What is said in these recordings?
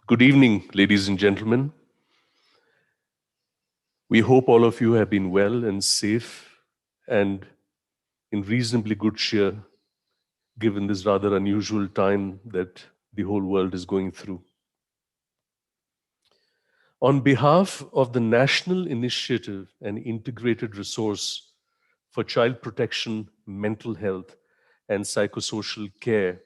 Good evening, ladies and gentlemen. We hope all of you have been well and safe and in reasonably good cheer, given this rather unusual time that the whole world is going through. On behalf of the National Initiative and Integrated Resource for Child Protection, Mental Health, and Psychosocial Care,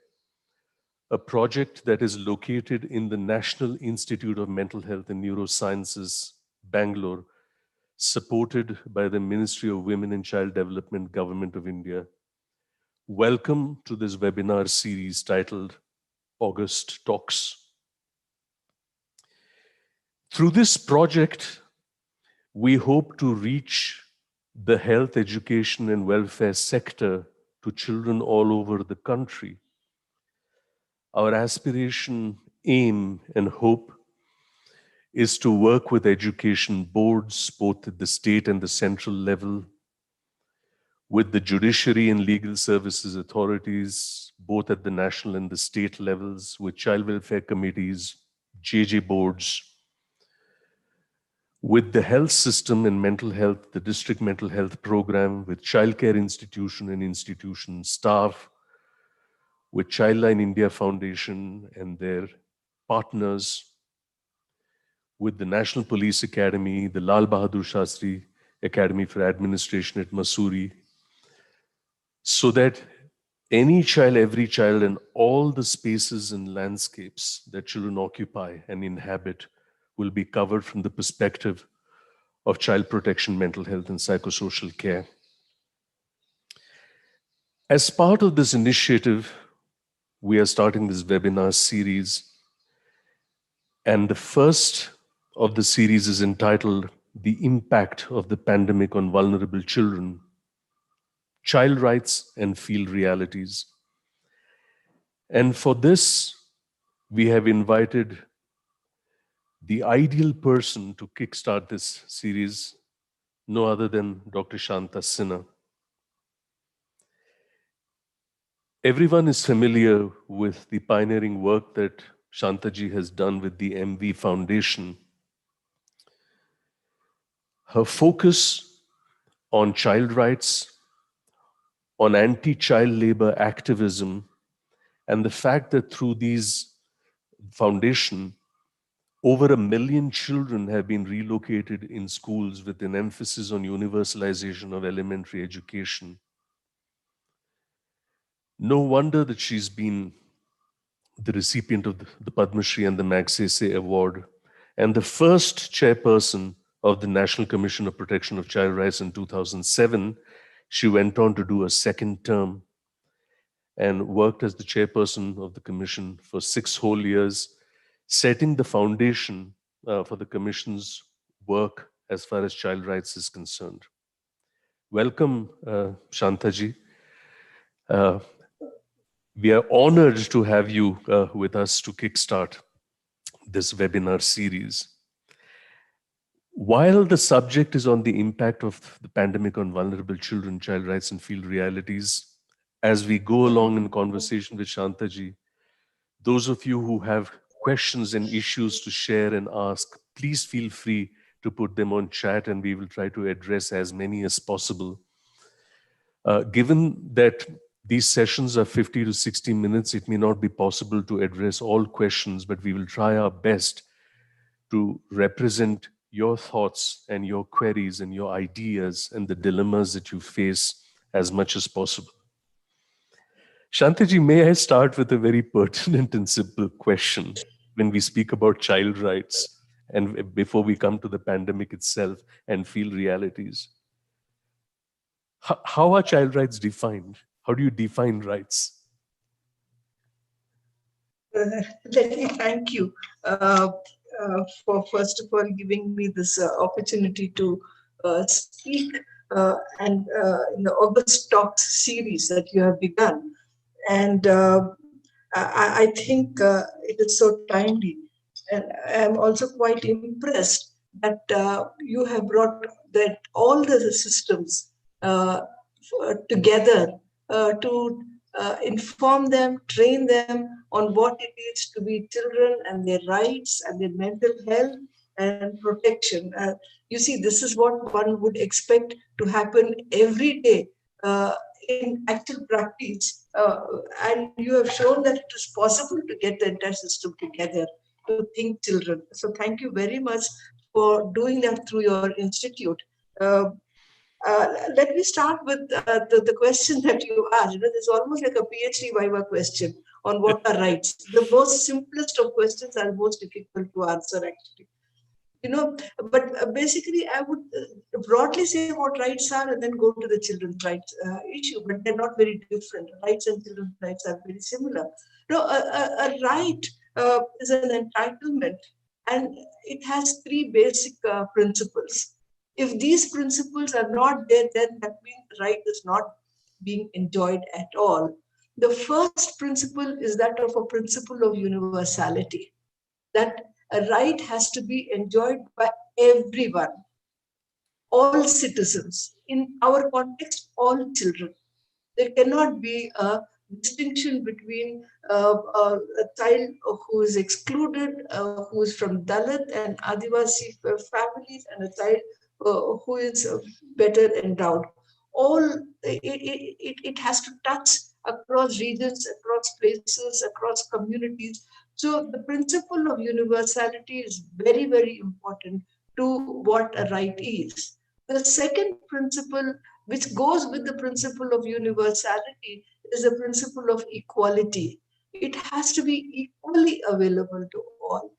a project that is located in the National Institute of Mental Health and Neurosciences, Bangalore, supported by the Ministry of Women and Child Development, Government of India. Welcome to this webinar series titled August Talks. Through this project, we hope to reach the health, education, and welfare sector to children all over the country. Our aspiration, aim, and hope is to work with education boards, both at the state and the central level, with the judiciary and legal services authorities, both at the national and the state levels, with child welfare committees, JJ boards, with the health system and mental health, the district mental health program, with childcare institution and institution staff, with Childline India Foundation and their partners, with the National Police Academy, the Lal Bahadur Shastri Academy for Administration at Mussoorie, so that any child, every child, and all the spaces and landscapes that children occupy and inhabit will be covered from the perspective of child protection, mental health, and psychosocial care. As part of this initiative, we are starting this webinar series, and the first of the series is entitled The Impact of the Pandemic on Vulnerable Children, Child Rights and Field Realities. And for this, we have invited the ideal person to kickstart this series, no other than Dr. Shantha Sinha. Everyone is familiar with the pioneering work that Shanthaji has done with the MV Foundation. Her focus on child rights, on anti-child labor activism, and the fact that through these foundation, over 1 million children have been relocated in schools with an emphasis on universalization of elementary education. No wonder that she's been the recipient of the Padma Shri and the Magsaysay Award, and the first chairperson of the National Commission of Protection of Child Rights in 2007. She went on to do a second term and worked as the chairperson of the commission for 6 whole years, setting the foundation for the commission's work as far as child rights is concerned. Welcome, Shanthaji. We are honored to have you with us to kickstart this webinar series. While the subject is on the impact of the pandemic on vulnerable children, child rights, and field realities, as we go along in conversation with Shanthaji, those of you who have questions and issues to share and ask, please feel free to put them on chat, and we will try to address as many as possible. Given that these sessions are 50 to 60 minutes, it may not be possible to address all questions, but we will try our best to represent your thoughts and your queries and your ideas and the dilemmas that you face as much as possible. Shantaji, may I start with a very pertinent and simple question when we speak about child rights and before we come to the pandemic itself and field realities? How are child rights defined? How do you define rights? Let me thank you for first of all giving me this opportunity to speak and in the August Talks series that you have begun. And I think it is so timely. And I'm also quite impressed that you have brought all the systems together to inform them, train them on what it is to be children and their rights and their mental health and protection. You see, this is what one would expect to happen every day in actual practice. And you have shown that it is possible to get the entire system together to think children. So thank you very much for doing that through your institute. Uh, Let me start with the question that you asked. There's almost like a PhD Viva question on what are rights. The most simplest of questions are most difficult to answer, actually. But basically, I would broadly say what rights are and then go to the children's rights issue, but they're not very different. Rights and children's rights are very similar. A right is an entitlement, and it has three basic principles. If these principles are not there, then that means the right is not being enjoyed at all. The first principle is that of a principle of universality, that a right has to be enjoyed by everyone, all citizens. In our context, all children. There cannot be a distinction between a child who is excluded, who is from Dalit and Adivasi families, and a child who is better endowed. All it has to touch across regions, across places, across communities. So the principle of universality is very, very important to what a right is. The second principle, which goes with the principle of universality, is the principle of equality. It has to be equally available to all.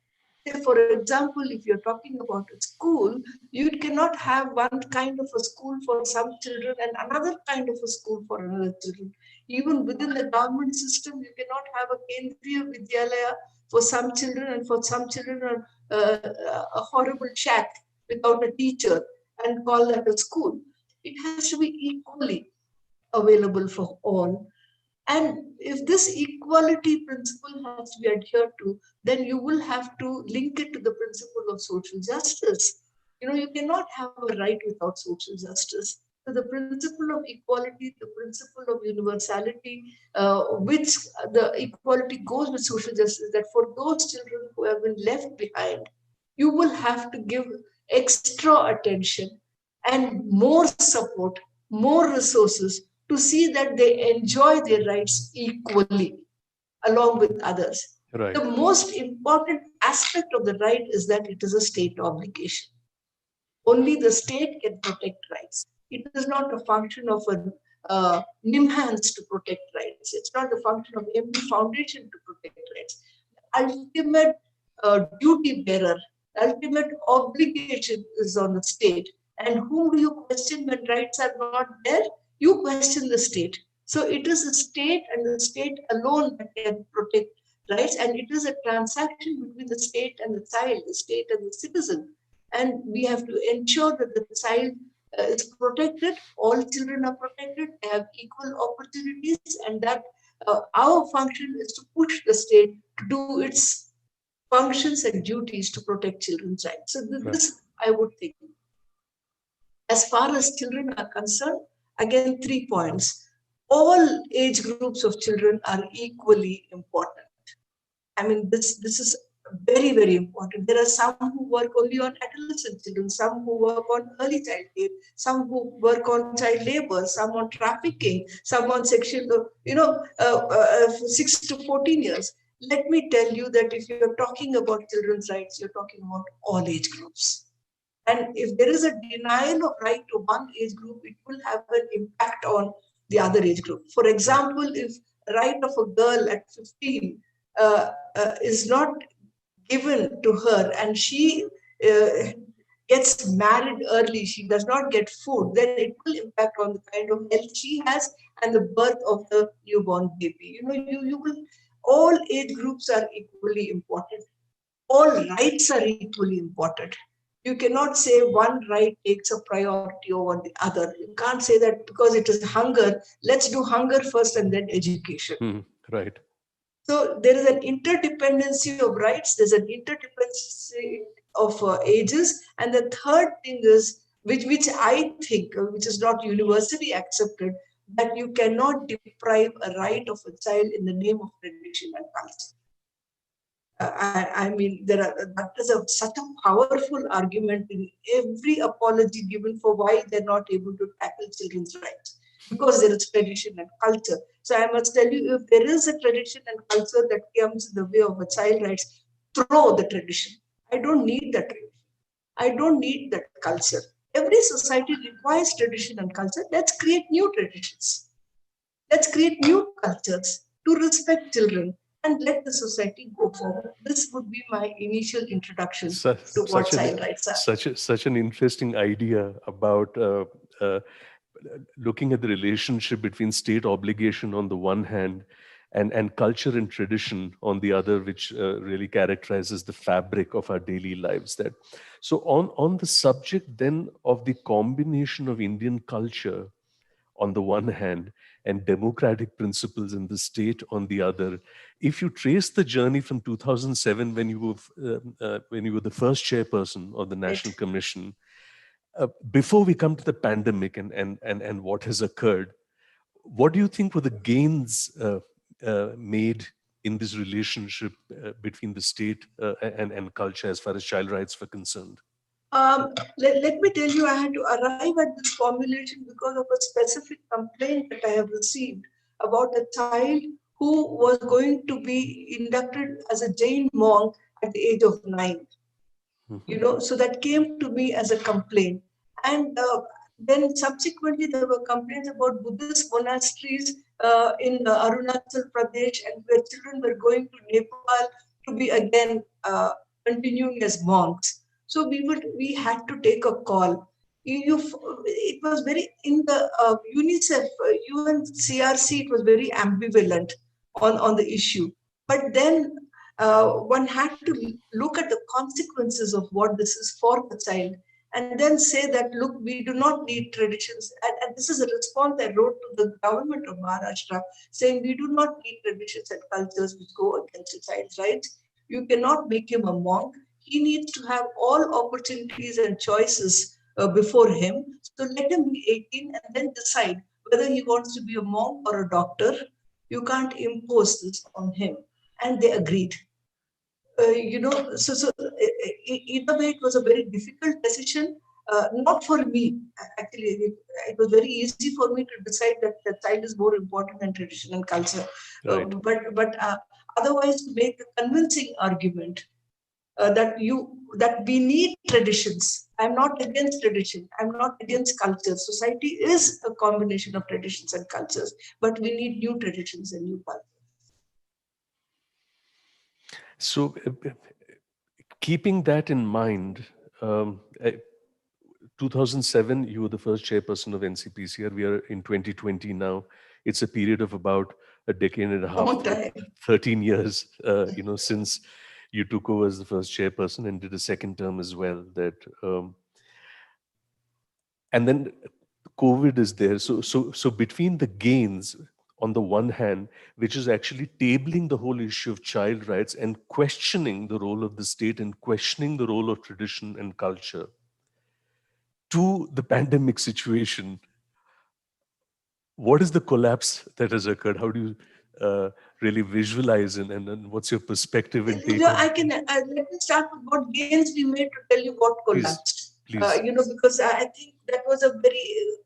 Say, for example, if you're talking about a school, you cannot have one kind of a school for some children and another kind of a school for another children. Even within the government system, you cannot have a Kendriya Vidyalaya for some children, and for some children a horrible shack without a teacher and call that a school. It has to be equally available for all. And if this equality principle has to be adhered to, then you will have to link it to the principle of social justice. You cannot have a right without social justice. So the principle of equality, the principle of universality, which the equality goes with social justice, that for those children who have been left behind, you will have to give extra attention and more support, more resources to see that they enjoy their rights equally along with others. Right. The most important aspect of the right is that it is a state obligation. Only the state can protect rights. It is not a function of a NIMHANS to protect rights. It's not the function of every foundation to protect rights. The ultimate duty bearer, ultimate obligation is on the state. And whom do you question when rights are not there? You question the state. So it is the state and the state alone that can protect rights. And it is a transaction between the state and the child, the state and the citizen. And we have to ensure that the child is protected, all children are protected, they have equal opportunities, and that our function is to push the state to do its functions and duties to protect children's rights. So this, I would think. As far as children are concerned, again, 3 points. All age groups of children are equally important. I mean, this is very, very important. There are some who work only on adolescent children, some who work on early childhood, some who work on child labor, some on trafficking, some on sexual, 6 to 14 years. Let me tell you that if you're talking about children's rights, you're talking about all age groups. And if there is a denial of right to one age group, it will have an impact on the other age group. For example, if right of a girl at 15 is not given to her and she gets married early, she does not get food, then it will impact on the kind of health she has and the birth of the newborn baby. You will, all age groups are equally important. All rights are equally important. You cannot say one right takes a priority over the other. You can't say that because it is hunger, let's do hunger first and then education. Right. So there is an interdependency of rights, there's an interdependency of ages, and the third thing is, which I think, which is not universally accepted, that you cannot deprive a right of a child in the name of tradition and culture. I mean, that is such a powerful argument in every apology given for why they're not able to tackle children's rights, because there is tradition and culture. So I must tell you, if there is a tradition and culture that comes in the way of a child rights, throw the tradition. I don't need that tradition. I don't need that culture. Every society requires tradition and culture. Let's create new traditions. Let's create new cultures to respect children and let the society go forward. This would be my initial introduction to what child rights are. Such an interesting idea about uh, looking at the relationship between state obligation on the one hand and culture and tradition on the other, which really characterizes the fabric of our daily lives. That so on the subject then of the combination of Indian culture on the one hand and democratic principles in the state on the other. If you trace the journey from 2007, when you were the first chairperson of the Right. National Commission, before we come to the pandemic and what has occurred, what do you think were the gains made in this relationship between the state and culture as far as child rights were concerned? Let me tell you, I had to arrive at this formulation because of a specific complaint that I have received about a child who was going to be inducted as a Jain monk at the age of 9. So that came to me as a complaint. And then subsequently, there were complaints about Buddhist monasteries in Arunachal Pradesh, and where children were going to Nepal to be again continuing as monks. So we had to take a call. It was very in the UNICEF, UNCRC. It was very ambivalent on the issue. But then one had to look at the consequences of what this is for the child, and then say that, look, we do not need traditions. And this is a response I wrote to the government of Maharashtra, saying we do not need traditions and cultures which go against a child's rights. You cannot make him a monk. He needs to have all opportunities and choices before him. So let him be 18 and then decide whether he wants to be a monk or a doctor. You can't impose this on him. And they agreed. Either way, it was a very difficult decision. Not for me, actually. It was very easy for me to decide that the child is more important than tradition and culture. Right. But otherwise, to make a convincing argument that we need traditions. I'm not against tradition. I'm not against culture. Society is a combination of traditions and cultures, but we need new traditions and new cultures. So, keeping that in mind, 2007, you were the first chairperson of NCPCR. We are in 2020 now. It's a period of about a decade and a half, Long time. 13 years, since you took over as the first chairperson and did a second term as well. And then COVID is there. So between the gains on the one hand, which is actually tabling the whole issue of child rights and questioning the role of the state and questioning the role of tradition and culture, to the pandemic situation, what is the collapse that has occurred? How do you really visualize and what's your perspective and take on? I can let me start with what gains we made to tell you what collapsed. Please. Because I think that was a very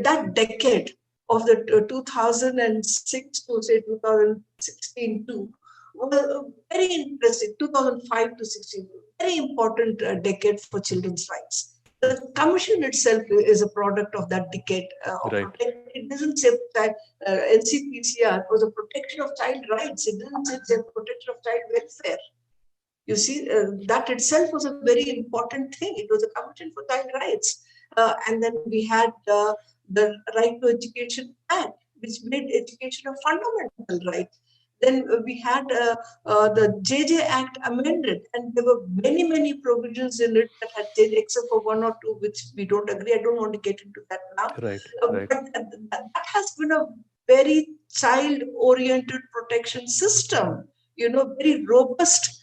that decade of the 2006 to say 2016 to was very interesting. 2005 to 16, very important decade for children's rights. The commission itself is a product of that decade. Right. It doesn't say that NCPCR was a protection of child rights. It doesn't say protection of child welfare. You see, that itself was a very important thing. It was a commission for child rights. And then we had the Right to Education Act, which made education a fundamental right. Then we had the JJ Act amended, and there were many, many provisions in it that had changed, except for one or two, which we don't agree. I don't want to get into that now. Right. But that has been a very child-oriented protection system. Very robust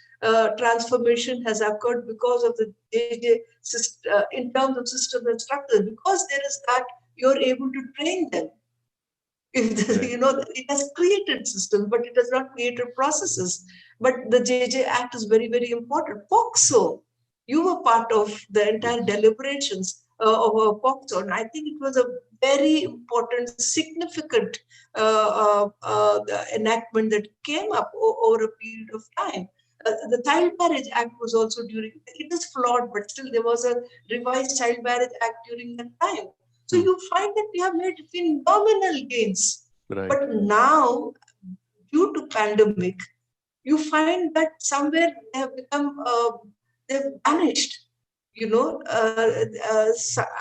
transformation has occurred because of the JJ in terms of system and structure. Because there is that, you're able to train them. If Right. it has created systems, but it has not created processes. But the JJ Act is very, very important. POXO, you were part of the entire Yes. deliberations of POXO, and I think it was a very important, significant the enactment that came up over a period of time. The Child Marriage Act was also during. It is flawed, but still there was a revised Child Marriage Act during that time. So Hmm. you find that we have made phenomenal gains. Right. But now, due to pandemic, you find that somewhere they have become, they've vanished.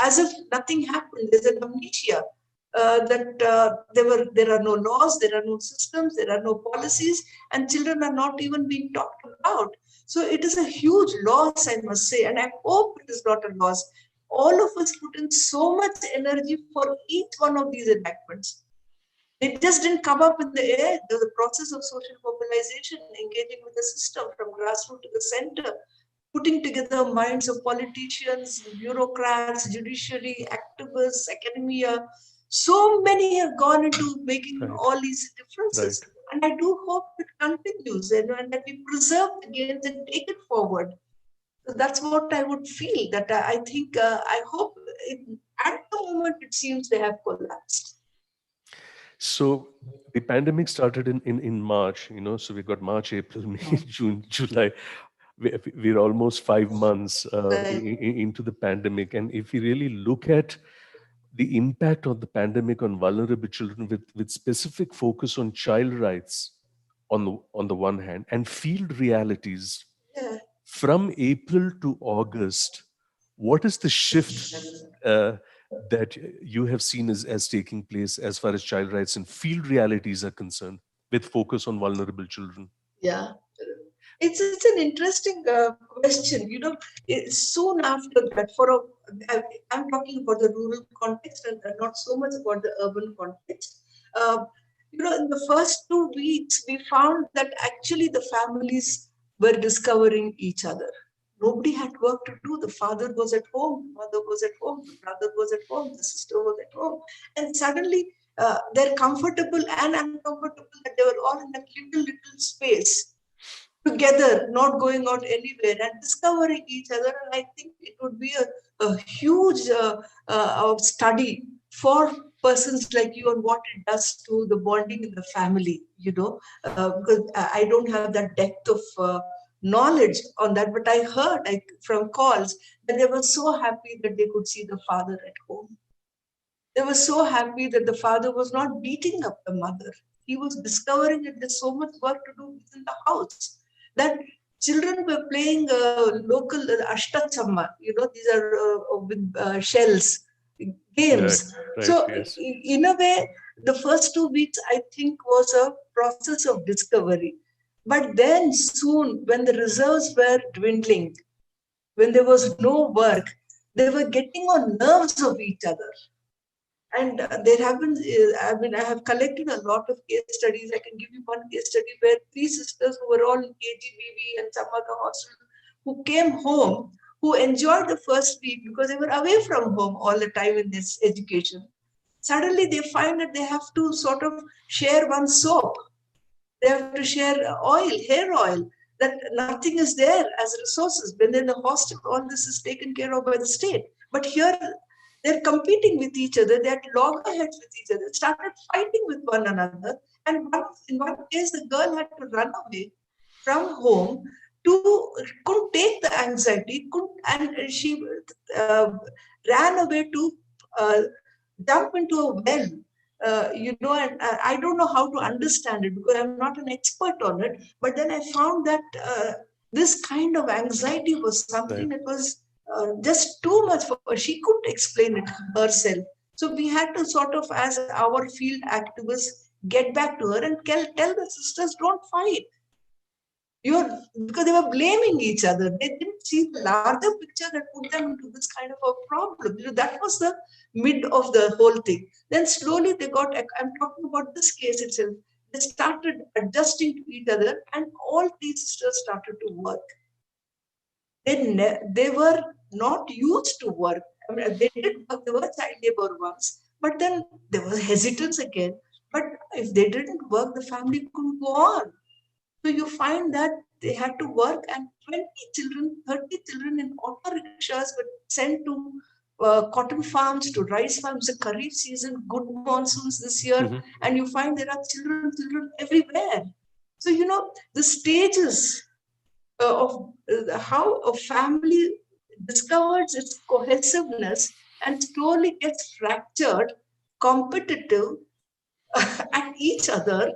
As if nothing happened. There's an amnesia that there are no laws, there are no systems, there are no policies, and children are not even being talked about. So it is a huge loss, I must say, and I hope it is not a loss. All of us put in so much energy for each one of these enactments. It just didn't come up in the air. There was a process of social mobilization, engaging with the system from grassroots to the center, putting together minds of politicians, bureaucrats, judiciary, activists, academia. So many have gone into making Right. all these Right. differences. And I do hope it continues, and that we preserve the gains and take it forward. So that's what I would feel. That I think, I hope it, at the moment it seems they have collapsed. So the pandemic started in March, so we got March, April, May, June, July. We're almost 5 months Right. into the pandemic. And if we really look at the impact of the pandemic on vulnerable children with specific focus on child rights on the one hand and field realities Yeah. from April to August, what is the shift uh, that you have seen as taking place as far as child rights and field realities are concerned, with focus on vulnerable children? Yeah. It's an interesting question. Soon after that, I'm talking about the rural context and not so much about the urban context. Uh, in the first 2 weeks, we found that actually the families were discovering each other. Nobody had work to do. The father was at home, mother was at home, the brother was at home, the sister was at home, and suddenly they're comfortable and uncomfortable that they were all in that little space together, not going out anywhere and discovering each other. And I think it would be a huge study for persons like you on what it does to the bonding in the family, because I don't have that depth of knowledge on that. But I heard from calls that they were so happy that they could see the father at home. They were so happy that the father was not beating up the mother. He was discovering that there's so much work to do within the house. That children were playing local Ashtachamma, these are with shells, Right, games. right, So, yes. in a way, the first 2 weeks, I think, was a process of discovery. But then soon, when the reserves were dwindling, when there was no work, they were getting on nerves of each other. And there have been, I have collected a lot of case studies. I can give you one case study where three sisters who were all in KGBV and some other hostel who came home, who enjoyed the first week because they were away from home all the time in this education. Suddenly they find that they have to sort of share one soap. They have to share oil, hair oil, that nothing is there as resources. When they're in the hostel, all this is taken care of by the state. But here, they're competing with each other. They're at loggerheads with each other, started fighting with one another. And in one case, the girl had to run away from home couldn't take the anxiety, couldn't, and she uh, ran away to uh, jump into a well. And I don't know how to understand it because I'm not an expert on it. But then I found that this kind of anxiety was something Right. that was just too much for her. She couldn't explain it herself. So we had to sort of, as our field activists, get back to her and tell the sisters, don't fight. You're Because they were blaming each other. They didn't see the larger picture that put them into this kind of a problem. That was the mid of the whole thing. Then slowly they got. I'm talking about this case itself. They started adjusting to each other, and all three sisters started to work. They were not used to work. I mean, they did work. They were child labor once, but then there was hesitance again. But if they didn't work, the family couldn't go on. So you find that they had to work, and 20 children, 30 children in auto rickshaws were sent to cotton farms, to rice farms, the Kharif season, good monsoons this year, Mhm. and you find there are children everywhere. So, the stages of how a family discovers its cohesiveness and slowly gets fractured, competitive, at each other,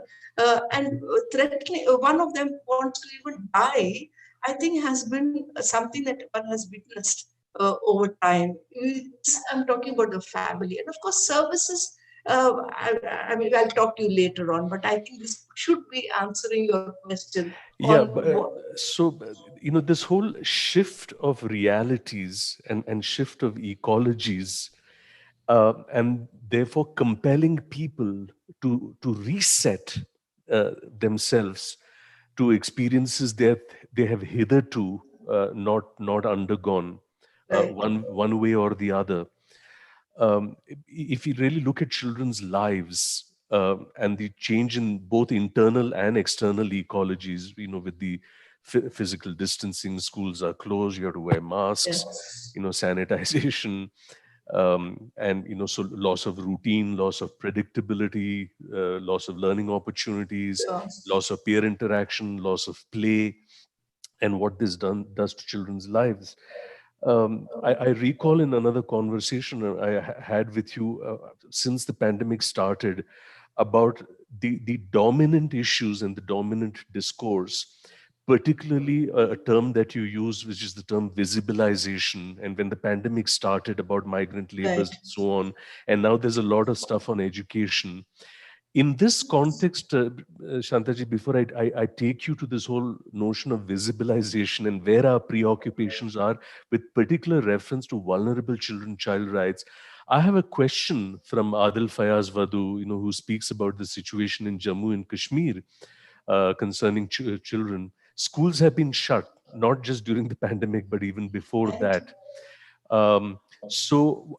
and threatening. One of them wants to even die. I think has been something that one has witnessed over time. I'm talking about the family, and of course, services. I mean, I'll talk to you later on, but I think this should be answering your question on Yeah, but what. this whole shift of realities and shift of ecologies, and therefore compelling people to reset themselves to experiences that they have hitherto not undergone, Right. one way or the other. If you really look at children's lives, and the change in both internal and external ecologies, with the physical distancing, schools are closed, you have to wear masks, Yes. sanitization, and so loss of routine, loss of predictability, loss of learning opportunities, Yes. loss of peer interaction, loss of play, and what this does to children's lives. I recall in another conversation had with you, since the pandemic started, about the dominant issues and the dominant discourse, particularly a term that you use, which is the term visibilization. And when the pandemic started, about migrant Right. labors and so on, and now there's a lot of stuff on education. In this context, Shantaji, before I take you to this whole notion of visibilization and where our preoccupations are with particular reference to vulnerable children, child rights, I have a question from Adil Fayaz Vadu, who speaks about the situation in Jammu and Kashmir, concerning children. Schools have been shut, not just during the pandemic, but even before Right. that. Um, so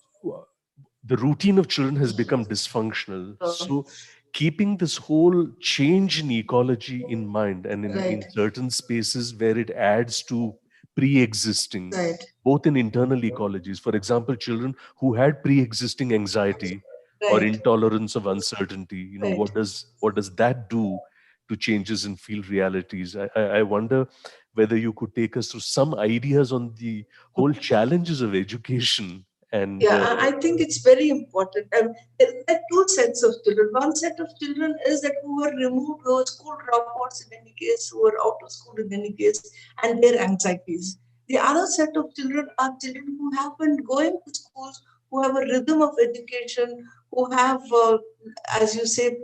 the routine of children has become dysfunctional. So keeping this whole change in ecology in mind, and in Right. certain spaces where it adds to pre-existing, Right. both in internal ecologies, for example, children who had pre-existing anxiety or Right. intolerance of uncertainty, Right. what does that do to changes in field realities? I wonder whether you could take us through some ideas on the whole challenges of education and Yeah, I think it's very important. There are two sets of children. One set of children is that who were removed, who were school dropouts in any case, who were out of school in any case, and their anxieties. The other set of children are children who have been going to schools, who have a rhythm of education, who have, as you say,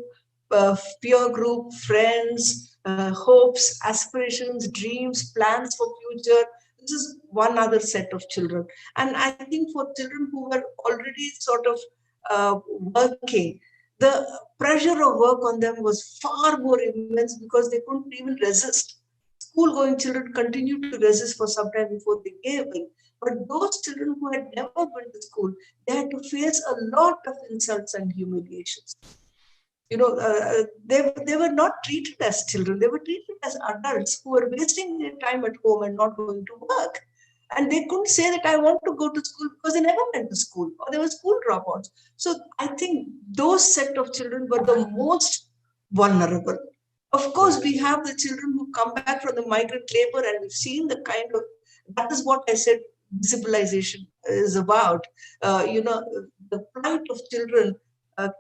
peer group, friends, hopes, aspirations, dreams, plans for future. This is one other set of children. And I think for children who were already sort of working, the pressure of work on them was far more immense because they couldn't even resist. School going children continued to resist for some time before they gave in. But those children who had never been to school, they had to face a lot of insults and humiliations. They were not treated as children. They were treated as adults who were wasting their time at home and not going to work. And they couldn't say that I want to go to school because they never went to school or they were school dropouts. So I think those set of children were the most vulnerable. Of course, right. we have the children who come back from the migrant labor, and we've seen the kind of, that is what I said civilization is about. The plight of children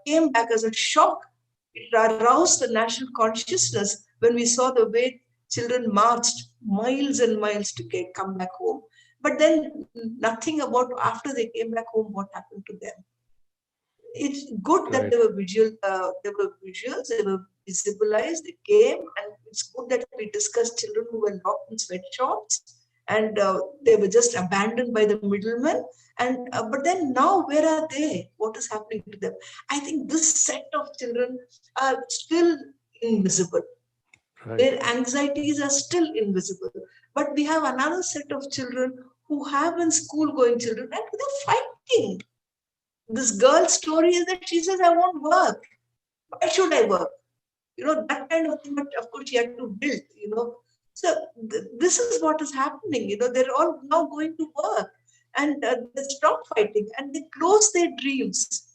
came back as a shock. It aroused the national consciousness when we saw the way children marched miles and miles to come back home. But then nothing about after they came back home, what happened to them. It's good that Right. there were visuals, they were visibilized, they came, and it's good that we discussed children who were locked in sweatshops and they were just abandoned by the middlemen. And but then now, where are they? What is happening to them? I think this set of children are still invisible. Right. Their anxieties are still invisible. But we have another set of children who have been school going children and they're fighting. This girl's story is that she says, I won't work. Why should I work? That kind of thing. But of course, she had to build. So this is what is happening. They're all now going to work, and they stop fighting and they close their dreams.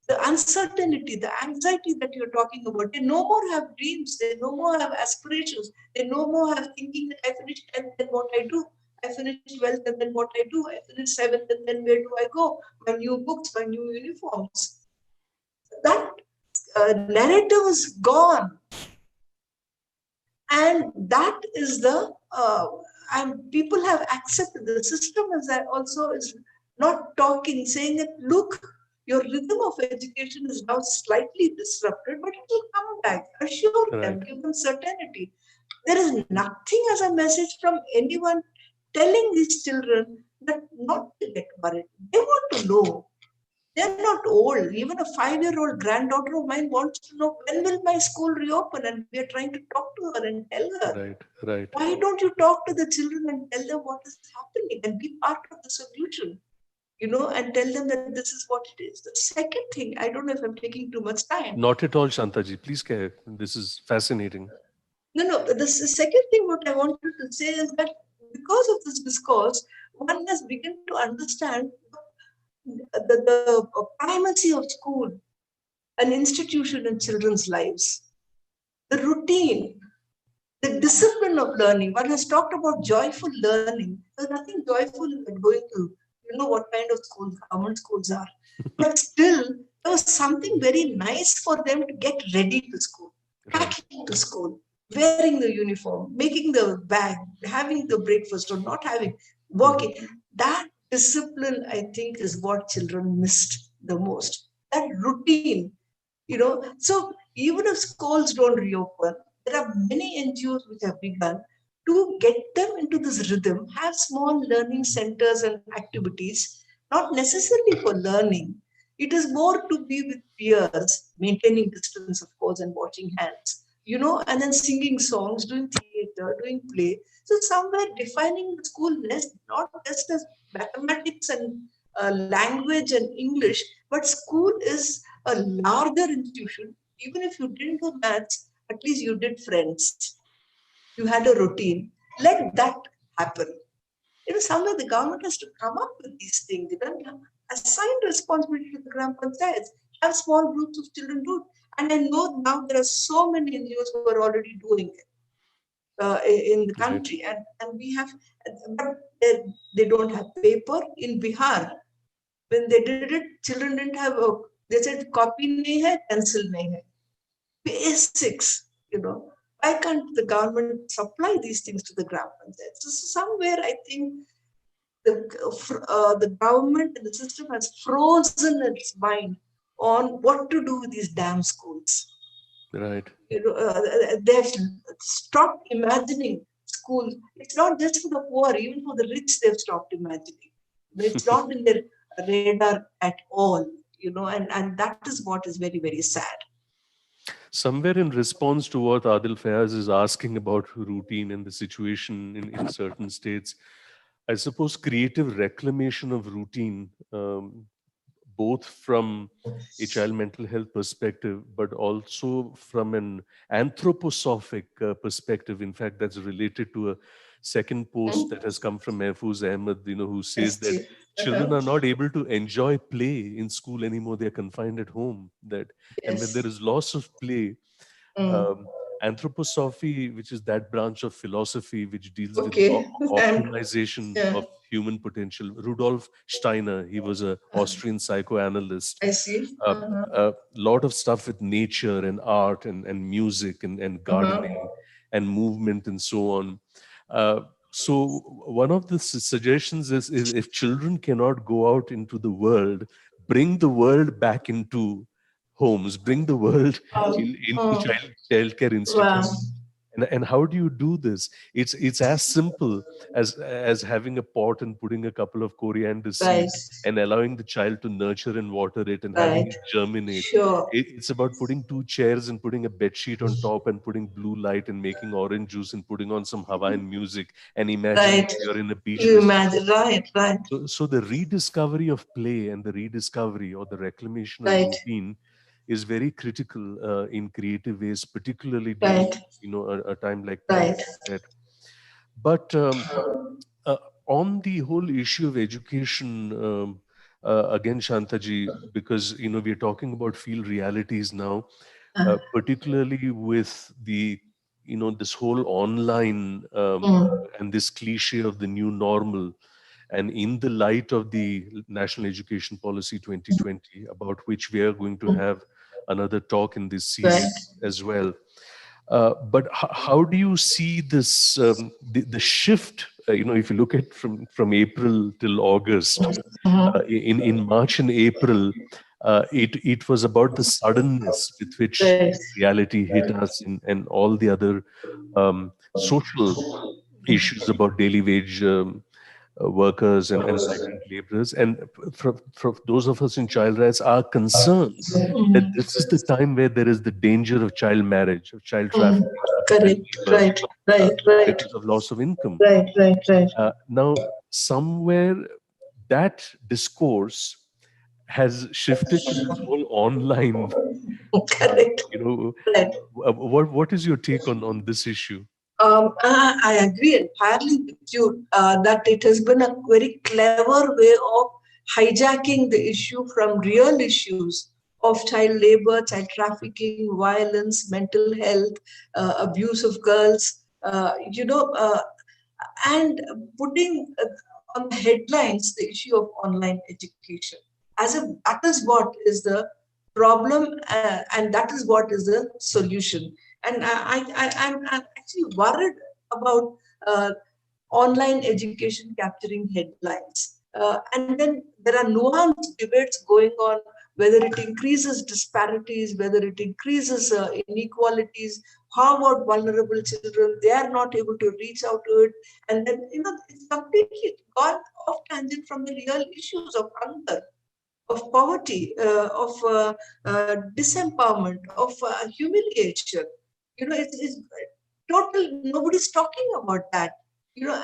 The uncertainty, the anxiety that you're talking about, they no more have dreams, they no more have aspirations, they no more have thinking that I finished 10th, then what I do. I finished 12th, and then what I do. I finished 7th, and then where do I go? My new books, my new uniforms. That narrative is gone. And that is and people have accepted, the system is also is not talking, saying that, look, your rhythm of education is now slightly disrupted, but it will come back. Assure them, Right. give them certainty. There is nothing as a message from anyone telling these children that not to get worried. They want to know. They're not old. Even a 5-year-old granddaughter of mine wants to know, when will my school reopen? And we are trying to talk to her and tell her. Right. Right. Why don't you talk to the children and tell them what is happening and be part of the solution? And tell them that this is what it is. The second thing, I don't know if I'm taking too much time. Not at all, Shantaji. Please care. This is fascinating. No. The second thing, what I wanted to say is that because of this discourse, one has begun to understand the primacy of school, an institution in children's lives, the routine, the discipline of learning. One has talked about joyful learning. There's nothing joyful in going to, what kind of schools government schools are. But still, there was something very nice for them to get ready to school, packing to school, wearing the uniform, making the bag, having the breakfast or not having, walking. That discipline, I think, is what children missed the most. That routine. So even if schools don't reopen, there are many NGOs which have begun to get them into this rhythm, have small learning centers and activities, not necessarily for learning. It is more to be with peers, maintaining distance, of course, and washing hands, and then singing songs, doing theater, doing play. So somewhere defining the school not just as mathematics and language and English, but school is a larger institution. Even if you didn't do maths, at least you did friends. You had a routine. Let that happen. Somewhere the government has to come up with these things. Assign responsibility to the Gram Panchayats. Have small groups of children do it. And I know now there are so many NGOs who are already doing it in the country. And we have, but they don't have paper. In Bihar, when they did it, children didn't have they said copy nahi hai, pencil nahi hai. Basics. Why can't the government supply these things to the Gram Panchayats? So somewhere I think the government and the system has frozen its mind on what to do with these damn schools. Right. They've stopped imagining schools. It's not just for the poor, even for the rich, they've stopped imagining. It's not in their radar at all, and that is what is very, very sad. Somewhere in response to what Adil Fayaz is asking about routine and the situation in certain states, I suppose creative reclamation of routine, both from a child mental health perspective, but also from an anthroposophic perspective. In fact, that's related to a second post that has come from Mahfouz Ahmed, who says that children are not able to enjoy play in school anymore. They're confined at home. And when there is loss of play, anthroposophy, which is that branch of philosophy which deals with optimization of human potential. Rudolf Steiner, he was an Austrian psychoanalyst. I see. A lot of stuff with nature and art and music and gardening and movement and so on. So one of the suggestions is if children cannot go out into the world, bring the world back into homes, bring the world into childcare institutions. And how do you do this? It's as simple as having a pot and putting a couple of coriander seeds and allowing the child to nurture and water it and having it germinate. It's about putting 2 chairs and putting a bed sheet on top and putting blue light and making orange juice and putting on some Hawaiian music and imagining you're in a beach resort. So the rediscovery of play and the rediscovery or the reclamation of routine is very critical in creative ways, particularly during, Right. a time like Right. that. But uh, on the whole issue of education, again, Shantaji, because we're talking about field realities now, particularly with the this whole online and this cliche of the new normal, and in the light of the National Education Policy 2020, about which we are going to have another talk in this Right. series as well. But how do you see this the shift? If you look at from April till August, in March and April, it was about the suddenness with which Right. reality hit us, and all the other social issues about daily wage workers and migrant laborers. And for those of us in child rights are concerned that this is the time where there is the danger of child marriage, of child trafficking, of child Correct. labor, Right. Right. Right. because of loss of income. Right. Right. Right. Now, somewhere that discourse has shifted to this whole online. Uh, Correct. you know, Right. what is your take on this issue? I agree entirely with you that it has been a very clever way of hijacking the issue from real issues of child labor, child trafficking, violence, mental health, abuse of girls, and putting on the headlines the issue of online education as if that is what is the problem, and that is what is the solution. And I'm actually worried about online education capturing headlines. And then there are nuanced debates going on whether it increases disparities, whether it increases inequalities, how about vulnerable children? They are not able to reach out to it. And then, it's completely gone off tangent from the real issues of hunger, of poverty, of disempowerment, of humiliation. It's total, nobody's talking about that.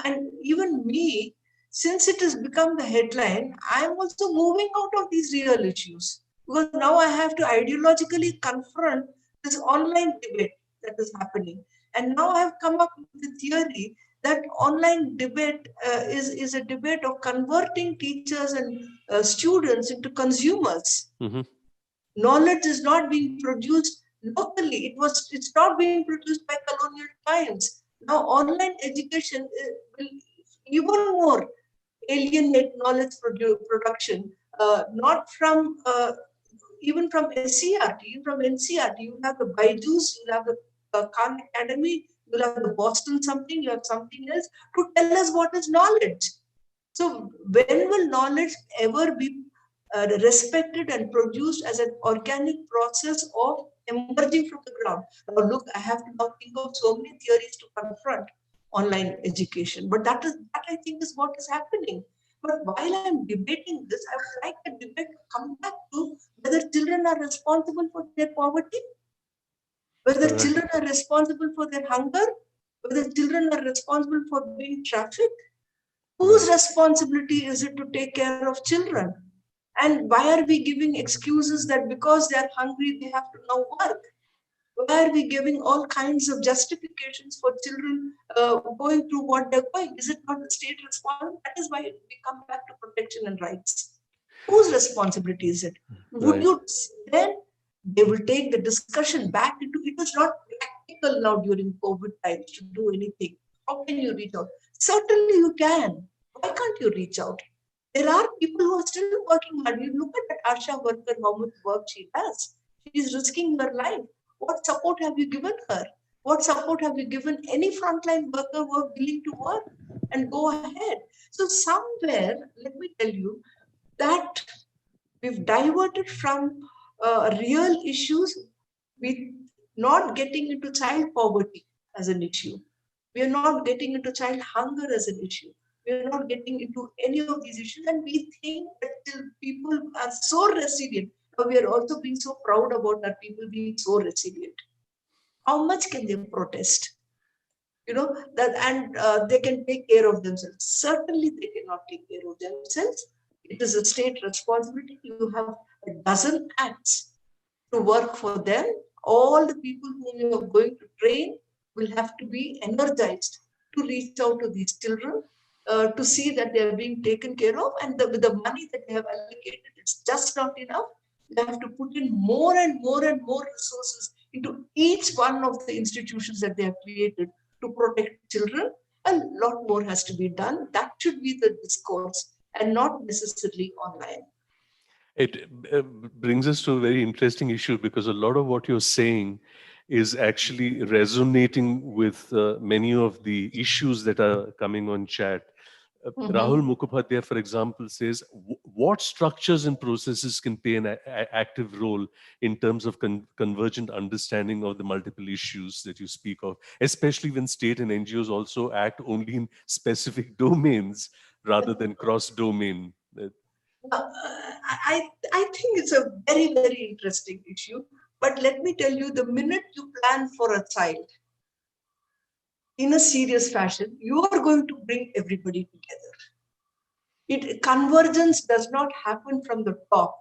And even me, since it has become the headline, I'm also moving out of these real issues because now I have to ideologically confront this online debate that is happening. And now I've come up with the theory that online debate is a debate of converting teachers and students into consumers. Hmm. Knowledge is not being produced locally. It's not being produced by colonial times. Now online education will even more alienate knowledge production, not from even from SCRT, even from NCRT. You have the Baidus, you have the Khan Academy, you have the Boston something, you have something else to tell us what is knowledge. So when will knowledge ever be respected and produced as an organic process of emerging from the ground? Now, look, I have to now think of so many theories to confront online education, but that I think is what is happening. But while I'm debating this, I would like the debate to come back to whether children are responsible for their poverty, whether Correct. children are responsible for their hunger, whether children are responsible for being trafficked. Whose Right. responsibility is it to take care of children? And why are we giving excuses that because they are hungry, they have to now work? Why are we giving all kinds of justifications for children going through what they're going? Is it not the state responsibility? That is why we come back to protection and rights. Whose responsibility is it? Would Right. you then they will take the discussion back into it is not practical now during COVID times to do anything. How can you reach out? Certainly you can. Why can't you reach out? There are people who are still working hard. You look at that Asha worker, how much work she does. She is risking her life. What support have you given her? What support have you given any frontline worker who are willing to work and go ahead? So somewhere, let me tell you that we've diverted from real issues with not getting into child poverty as an issue. We are not getting into child hunger as an issue. We are not getting into any of these issues, and we think that people are so resilient. But we are also being so proud about our people being so resilient. How much can they protest? That, and they can take care of themselves. Certainly, they cannot take care of themselves. It is a state responsibility. You have a dozen acts to work for them. All the people whom you are going to train will have to be energized to reach out to these children, to see that they are being taken care of. And with the money that they have allocated, it's just not enough. They have to put in more and more and more resources into each one of the institutions that they have created to protect children. A lot more has to be done. That should be the discourse and not necessarily online. It brings us to a very interesting issue, because a lot of what you're saying is actually resonating with many of the issues that are coming on chat. Rahul Mm-hmm. Mukhopadhyay, for example, says, what structures and processes can play an active role in terms of convergent understanding of the multiple issues that you speak of, especially when state and NGOs also act only in specific domains rather than cross-domain? I think it's a very, very interesting issue. But let me tell you, the minute you plan for a child in a serious fashion, you are going to bring everybody together. Convergence does not happen from the top.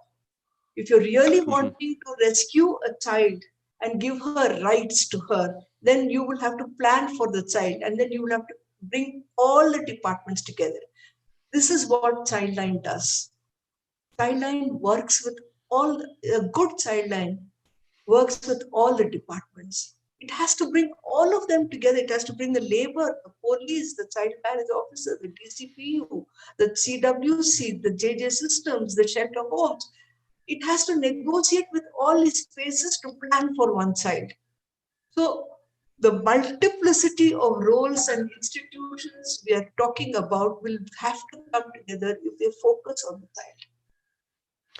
If you're really Mhm. wanting to rescue a child and give her rights to her, then you will have to plan for the child, and then you will have to bring all the departments together. This is what Childline does. Childline works with all, a good Childline works with all the departments. It has to bring all of them together. It has to bring the labor, the police, the child marriage officer, the DCPU, the CWC, the JJ systems, the shelter homes. It has to negotiate with all these spaces to plan for one child. So the multiplicity of roles and institutions we are talking about will have to come together if they focus on the child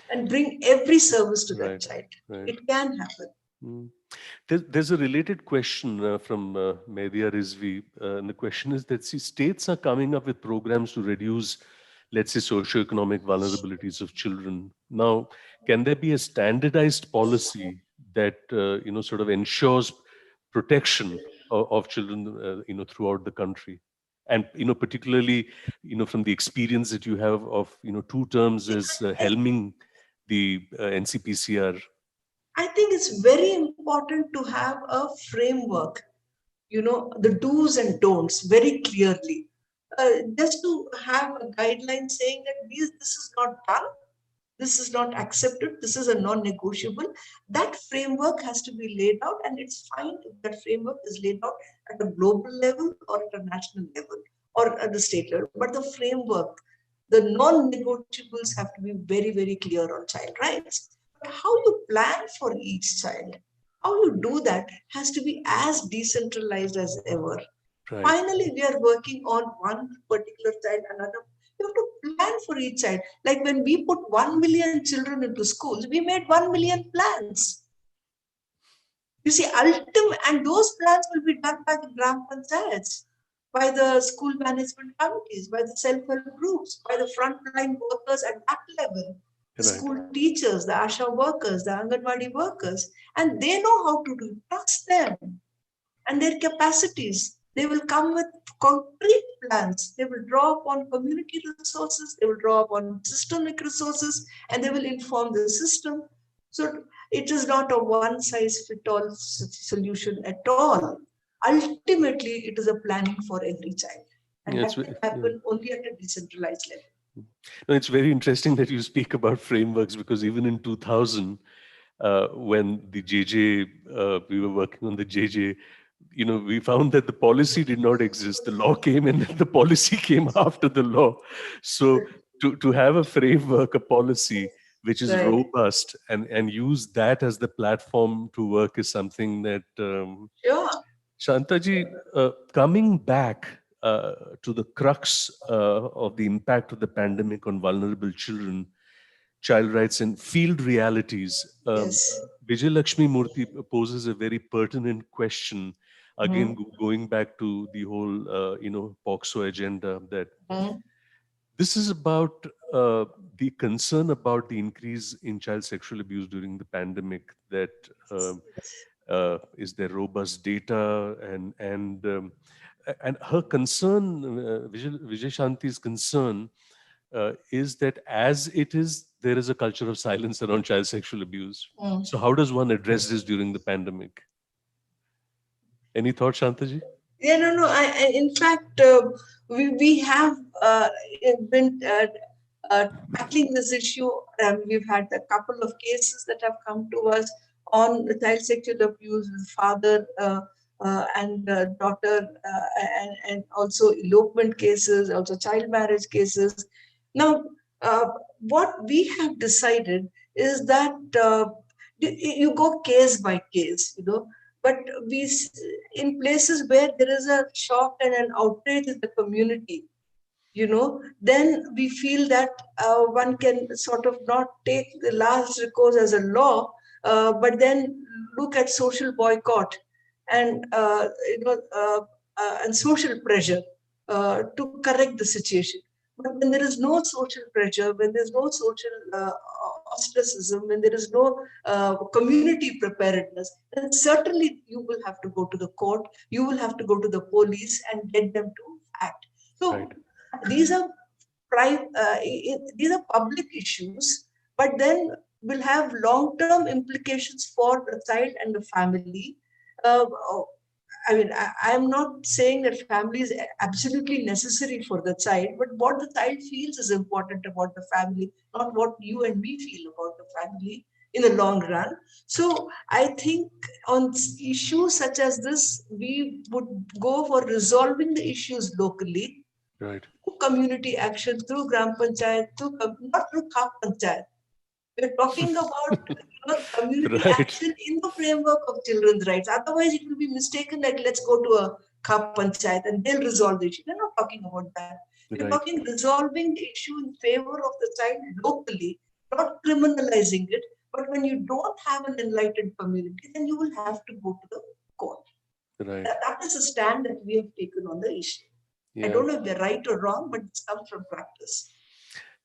and bring every service to that Right, child. right. It can happen. Mm. There's a related question from Medya Rizvi. And the question is that, see, states are coming up with programs to reduce, let's say, socioeconomic vulnerabilities of children. Now, can there be a standardized policy that, sort of ensures protection of children, throughout the country? And, particularly, from the experience that you have of, 2 terms as helming the NCPCR. I think it's very important to have a framework, the do's and don'ts very clearly. Just to have a guideline saying that this is not done, this is not accepted, this is a non-negotiable. That framework has to be laid out, and it's fine if that framework is laid out at a global level or at a national level or at the state level. But the framework, the non-negotiables have to be very, very clear on child rights. But how you plan for each child, how you do that has to be as decentralized as ever. Right. Finally, we are working on one particular child, another. You have to plan for each child. Like when we put 1 million children into schools, we made 1 million plans. You see, and those plans will be done by the Gram Panchayats, by the school management committees, by the self-help groups, by the frontline workers at that level, the Right. school teachers, the ASHA workers, the Anganwadi workers, and they know how to do it. Trust them and their capacities. They will come with concrete plans. They will draw upon community resources, they will draw upon systemic resources, and they will inform the system. So it is not a one size fit all solution at all. Ultimately, it is a planning for every child. And Yeah, that can yeah. happen only at a decentralized level. No, it's very interesting that you speak about frameworks, because even in 2000, when the JJ, we were working on the JJ, we found that the policy did not exist. The law came and then the policy came after the law. So to have a framework, a policy which is Right. robust, and use that as the platform to work is something that, Sure. Shantaji, coming back to the crux of the impact of the pandemic on vulnerable children, child rights, and field realities, Yes. Vijay Lakshmi Murthy poses a very pertinent question. Again, Mhm. going back to the whole, POXO agenda, that Mhm. this is about the concern about the increase in child sexual abuse during the pandemic. That is there robust data, and her concern, Vijay Shanti's concern, is that as it is, there is a culture of silence around child sexual abuse. Mm. So, how does one address this during the pandemic? Any thoughts, Shantaji? Yeah, no, no. In fact, we have been tackling this issue. We've had a couple of cases that have come to us on child sexual abuse with father and daughter, and also elopement cases, also child marriage cases. Now, uh, what we have decided is that you go case by case, but we in places where there is a shock and an outrage in the community, then we feel that one can sort of not take the last recourse as a law, but then look at social boycott and and social pressure to correct the situation. But when there is no social pressure, when there's no social ostracism, when there is no community preparedness, then certainly you will have to go to the court, you will have to go to the police and get them to act. Right, So these are these are public issues, but then will have long-term implications for the child and the family. Uh, I mean, I'm not saying that family is absolutely necessary for the child, but what the child feels is important about the family, not what you and me feel about the family in the long run. So I think on issues such as this, we would go for resolving the issues locally right, through community action, through gram panchayat, not through khap panchayat. We're talking about community right, action in the framework of children's rights. Otherwise, it will be mistaken like let's go to a khap panchayat and they'll resolve the issue. We're not talking about that. We're right, talking resolving the issue in favor of the child locally, not criminalizing it. But when you don't have an enlightened community, then you will have to go to the court. right. That is a stand that we have taken on the issue. I Yeah. don't know if they're right or wrong, but it's come from practice.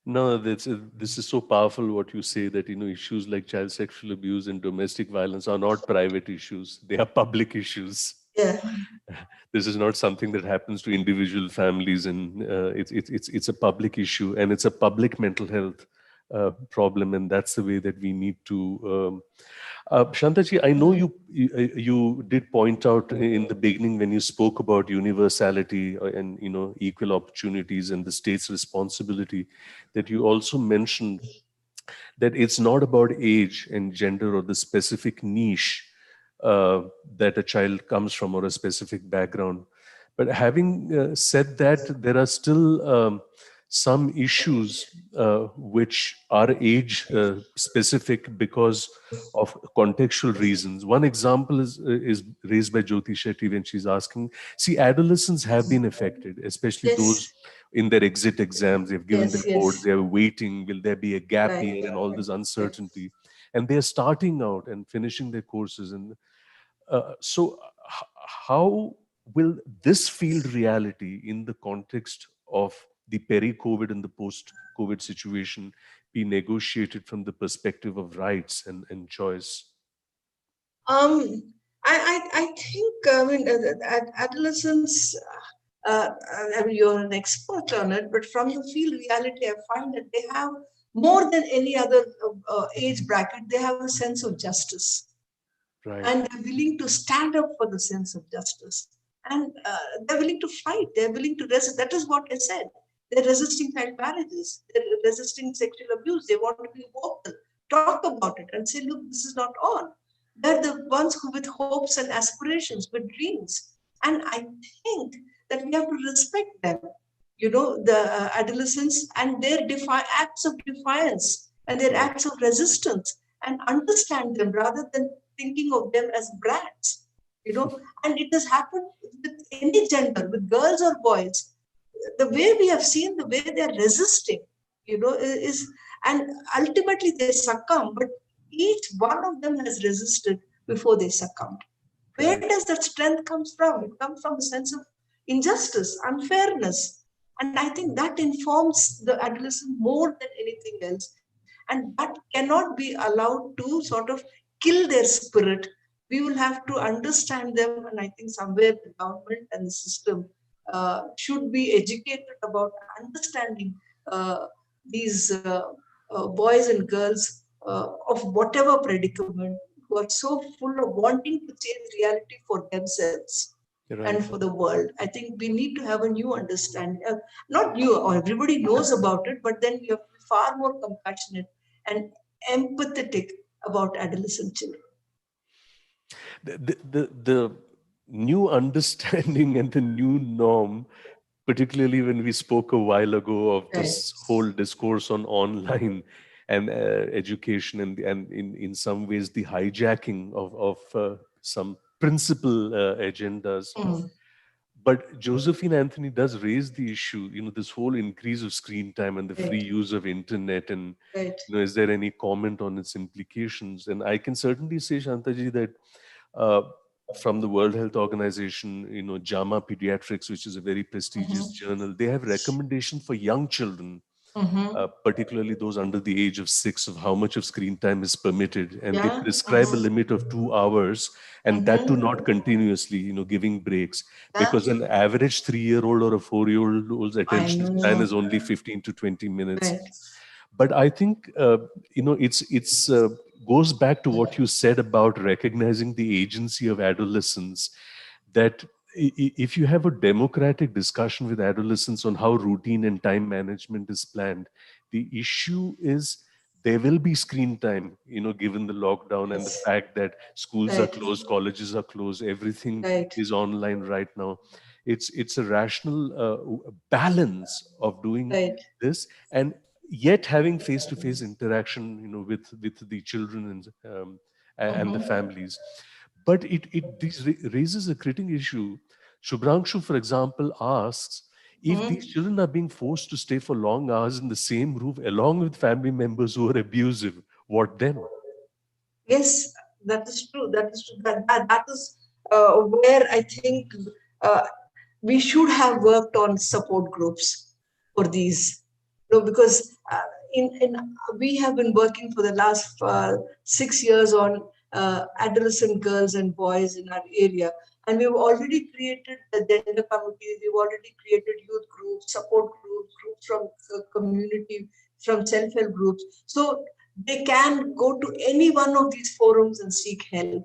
No, this is so powerful what you say that, issues like child sexual abuse and domestic violence are not private issues. They are public issues. Yeah. This is not something that happens to individual families, and it's a public issue, and it's a public mental health problem, and that's the way that we need to. Shantaji, I know you did point out in the beginning when you spoke about universality and equal opportunities and the state's responsibility, that you also mentioned that it's not about age and gender or the specific niche uh, that a child comes from or a specific background. But having said that, there are still some issues which are age specific because of contextual reasons. One example is raised by Jyoti Shetty when she's asking, see, adolescents have been affected, especially those Yes. in their exit exams. They've given their Yes. boards, Yes. they're waiting, will there be a gap Right. year and all this Right. uncertainty. And they're starting out and finishing their courses. And how will this field reality in the context of the peri-COVID and the post-COVID situation be negotiated from the perspective of rights and choice? Um, I think, I mean, adolescents, I mean, you're an expert on it, but from the field reality, I find that they have more than any other age bracket, they have a sense of justice. Right, And they're willing to stand up for the sense of justice. And they're willing to fight, they're willing to resist. That is what I said. They're resisting child marriages, they're resisting sexual abuse. They want to be vocal, talk about it, and say, look, this is not on. They're the ones who, with hopes and aspirations, with dreams. And I think that we have to respect them, the adolescents and their acts of defiance and their right, acts of resistance, and understand them rather than thinking of them as brats, and it has happened with any gender, with girls or boys. The way we have seen the way they are resisting, is, and ultimately they succumb, but each one of them has resisted before they succumbed. Where right, does that strength comes from? It comes from a sense of injustice, unfairness. And I think that informs the adolescent more than anything else. And that cannot be allowed to sort of kill their spirit. We will have to understand them. And I think somewhere the government and the system should be educated about understanding these boys and girls of whatever predicament, who are so full of wanting to change reality for themselves and Right. for the world. I think we need to have a new understanding. Not new, or everybody knows about it, but then we have to be far more compassionate and empathetic about adolescent children. The new understanding and the new norm, particularly when we spoke a while ago of Right. this whole discourse on online and education, and in some ways the hijacking of some principal agendas. Mm. But Josephine Anthony does raise the issue, this whole increase of screen time and the free Right. use of internet, and Right. is there any comment on its implications? And I can certainly say, Shantaji, that uh, from the World Health Organization, JAMA Pediatrics, which is a very prestigious Mm-hmm. journal, they have recommendations for young children, Mm-hmm. particularly those under the age of 6, of how much of screen time is permitted, and they Yeah. prescribe a Mm-hmm. limit of 2 hours, and that too Mm-hmm. not continuously, giving breaks, Yeah. because an average 3-year-old or a 4-year-old's I attention span know. is only 15 to 20 minutes. Right. But I think it's goes back to what you said about recognizing the agency of adolescence, that if you have a democratic discussion with adolescents on how routine and time management is planned, the issue is there will be screen time, given the lockdown and the Yes. fact that schools are Right. closed, colleges are closed, everything Right. is online right now. It's a rational balance of doing Right. this, and yet having face-to-face interaction, with the children and the Mm-hmm. families. But this raises a critical issue. Shubhranshu, for example, asks, if these Mm-hmm. children are being forced to stay for long hours in the same roof along with family members who are abusive, what then? Yes, that is true. That is true. That is where I think uh, we should have worked on support groups for these. Because in we have been working for the last 6 years on adolescent girls and boys in our area, and we've already created the gender committees. We've already created youth groups, support groups, groups from community, from self-help groups. So they can go to any one of these forums and seek help.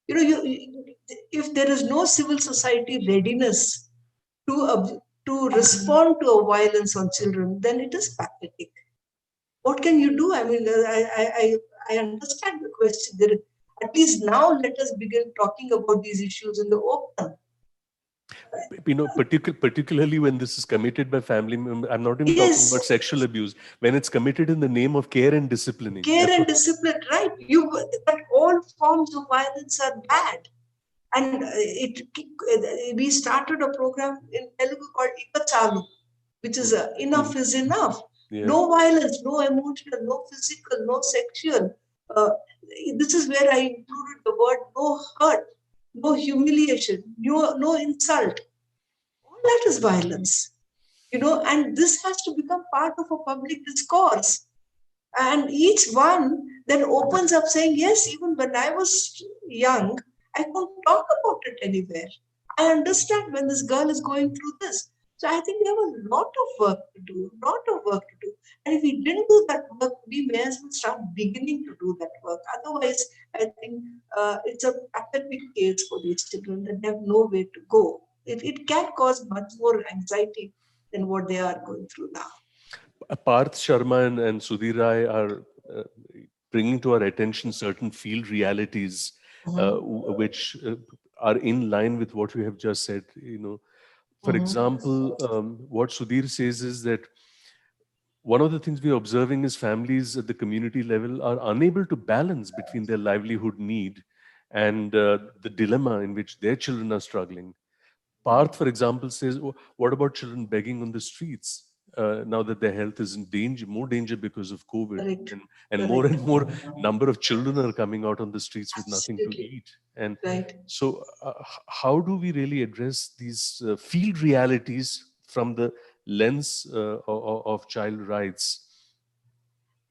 If there is no civil society readiness to respond to a violence on children, then it is pathetic. What can you do? I mean, I understand the question. At least now, let us begin talking about these issues in the open. Particularly when this is committed by family members. I'm not even talking Yes, about sexual abuse, when it's committed in the name of care and disciplining. care That's and what. discipline, right? That all forms of violence are bad. And we started a program in Telugu called Ikachalu, which is enough Mm. is enough. Yeah. No violence, no emotional, no physical, no sexual. Uh, this is where I included the word no hurt, no humiliation, no insult. All that is violence, and this has to become part of a public discourse. And each one then opens up saying, yes, even when I was young, I couldn't talk about it anywhere. I understand when this girl is going through this. So I think we have a lot of work to do, and if we didn't do that work, we may as well start beginning to do that work. Otherwise, I think it's a pathetic case for these children that they have no way to go. It can cause much more anxiety than what they are going through now. Parth Sharma and Sudhir Rai are bringing to our attention certain field realities, Mhm. which are in line with what we have just said. For Mhm. example, what Sudhir says is that one of the things we're observing is families at the community level are unable to balance between their livelihood need and the dilemma in which their children are struggling. Parth, for example, says, what about children begging on the streets now that their health is in danger, more danger because of COVID? Correct. And more Correct. and more number of children are coming out on the streets with nothing to Absolutely. eat. And Right. so, how do we really address these field realities from the lens of child rights?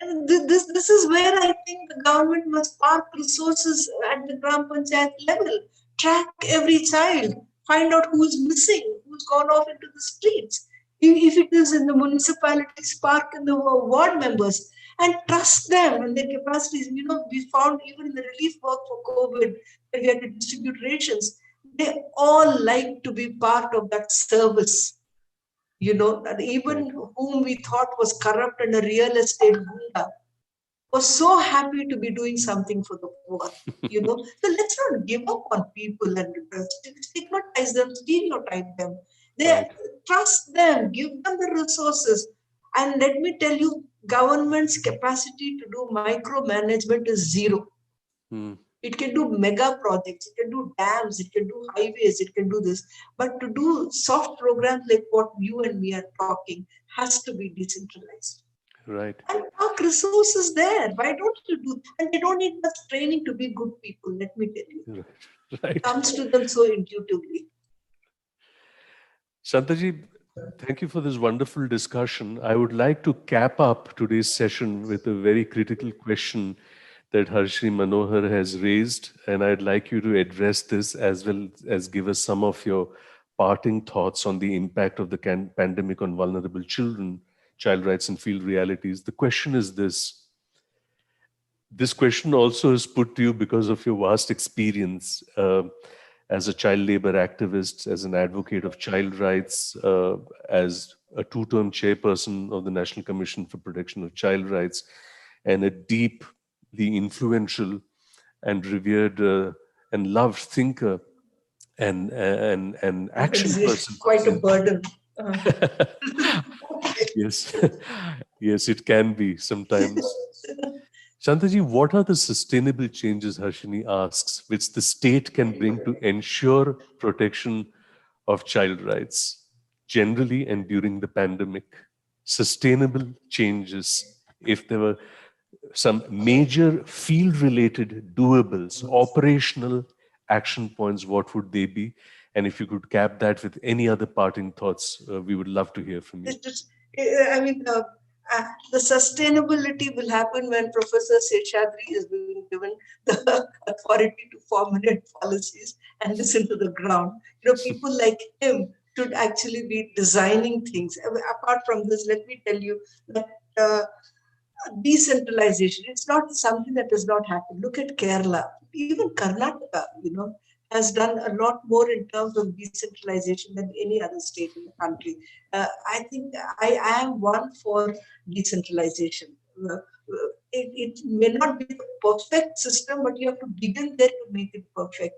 And this is where I think the government must park resources at the Gram Panchayat level, track every child, find out who's missing, who's gone off into the streets. If it is in the municipality, spark in the ward members and trust them and their capacities. We found even in the relief work for COVID, where we had to distribute rations, they all like to be part of that service. And Right. even whom we thought was corrupt and a real estate gunda was so happy to be doing something for the poor. So let's not give up on people and stigmatize them, stereotype them. They Right. trust them, give them the resources. And let me tell you, government's capacity to do micromanagement is zero. Hmm. It can do mega projects, it can do dams, it can do highways, it can do this. But to do soft programs like what you and me are talking has to be decentralized. Right. And park resources there. Why don't you do? And they don't need much training to be good people. Let me tell you, Right. it Right. comes to them so intuitively. Shantaji, thank you for this wonderful discussion. I would like to cap up today's session with a very critical question that Harshri Manohar has raised, and I'd like you to address this as well as give us some of your parting thoughts on the impact of the pandemic on vulnerable children, child rights, and field realities. The question is this question also is put to you because of your vast experience as a child labor activist, as an advocate of child rights, as a two-term chairperson of the National Commission for Protection of Child Rights, and a deeply influential and revered and loved thinker and action person for Quite a change. burden. Uh, Yes, yes, it can be sometimes. Shantaji, what are the sustainable changes, Harshini asks, which the state can bring to ensure protection of child rights generally and during the pandemic? Sustainable changes, if there were some major field related doables, operational action points, what would they be? And if you could cap that with any other parting thoughts, we would love to hear from you. It's just, I mean, the sustainability will happen when Professor Seshadri is being given the authority to formulate policies and listen to the ground. People like him should actually be designing things. Apart from this, let me tell you that decentralization, it's not something that does not happen. Look at Kerala, even Karnataka, has done a lot more in terms of decentralization than any other state in the country. I think I am one for decentralization. It may not be the perfect system, but you have to begin there to make it perfect.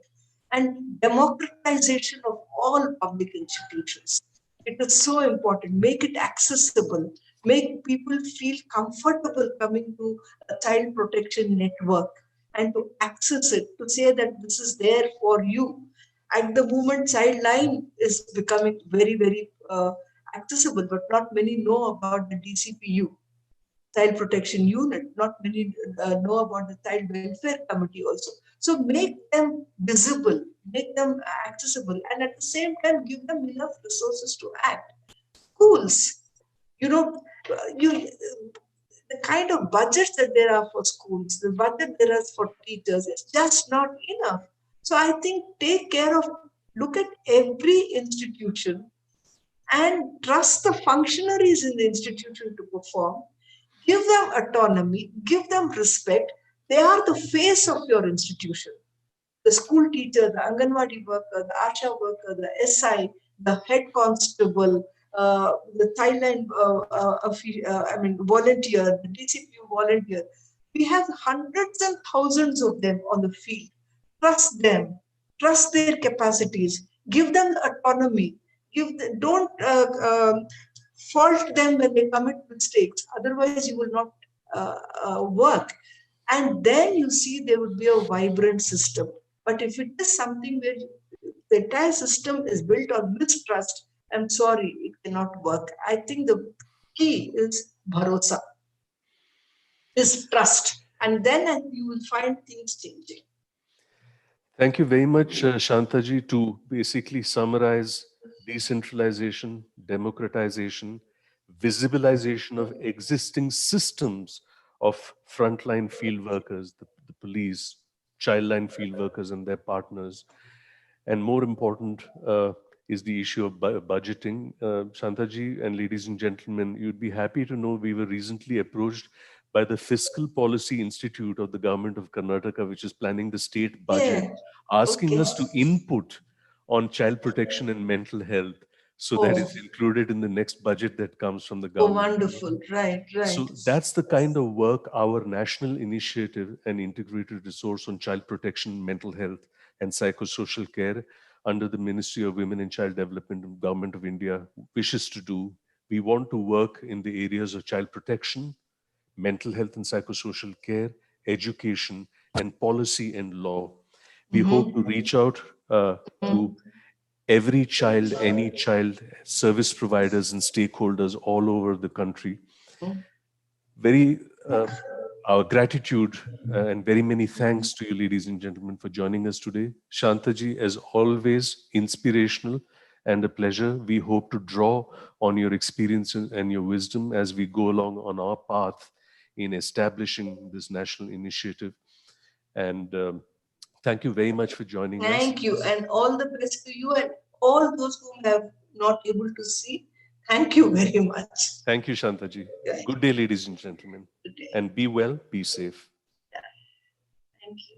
And democratization of all public institutions. It is so important. Make it accessible. Make people feel comfortable coming to a child protection network and to access it, to say that this is there for you. At the moment, Childline is becoming very, very accessible, but not many know about the DCPU, Child Protection Unit. Not many know about the Child Welfare Committee also. So make them visible, make them accessible, and at the same time give them enough resources to act. Schools, you know, you the kind of budgets that there are for schools, the budget there is for teachers, it's just not enough. So I think take care of, look at every institution and trust the functionaries in the institution to perform. Give them autonomy, give them respect. They are the face of your institution. The school teacher, the Anganwadi worker, the ASHA worker, the SI, the head constable, the Thailand, volunteer, the DCPU volunteer. We have hundreds and thousands of them on the field. Trust them, trust their capacities, give them the autonomy. Don't fault them when they commit mistakes. Otherwise, you will not work. And then you see there would be a vibrant system. But if it is something where the entire system is built on mistrust, I'm sorry, it cannot work. I think the key is bharosa, is trust. And then you will find things changing. Thank you very much, Shantaji, to basically summarize decentralization, democratization, visibilization of existing systems of frontline field workers, the police, childline field workers and their partners, and more important, is the issue of budgeting. Shantaji and ladies and gentlemen, you'd be happy to know we were recently approached by the Fiscal Policy Institute of the government of Karnataka, which is planning the state budget, Yeah. asking Okay. us to input on child protection and mental health so that Oh, it's included in the next budget that comes from the oh, government. wonderful. Right, right. So that's the kind of work our national initiative and integrated resource on child protection, mental health, and psychosocial care under the Ministry of Women and Child Development and Government of India wishes to do. We want to work in the areas of child protection, mental health and psychosocial care, education, and policy and law. We hope to reach out to every child, any child, service providers and stakeholders all over the country. Very our gratitude and very many thanks to you, ladies and gentlemen, for joining us today. Shantaji, as always, inspirational and a pleasure. We hope to draw on your experience and your wisdom as we go along on our path in establishing this national initiative. And thank you very much for joining us. Thank you, and all the best to you and all those whom have not able to see. Thank you very much. Thank you, Shantaji. Right. Good day, ladies and gentlemen. Good day. And be well, be safe. Yeah. Thank you.